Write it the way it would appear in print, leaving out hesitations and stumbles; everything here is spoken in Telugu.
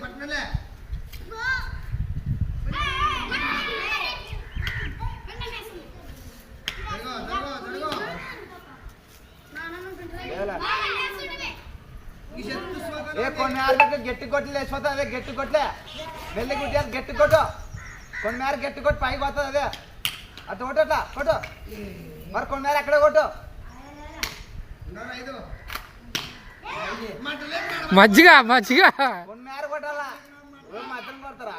పట్నలే కొన్ని గట్టి కొట్టి లేచిపోతుంది అదే గట్టి కొట్లే వెళ్ళి కుట్టారు గట్టి కొట్టు కొన్ని మేర గట్టి కొట్టి పైకి పోతుంది అదే అటు కొట్టు అట్లా కొట్టు మరి కొన్ని మేర ఎక్కడ కొట్టు మజ్జిగ మజ్జిగ కొన్ని మేర కొట్టాలా మధ్యలో కొడతారా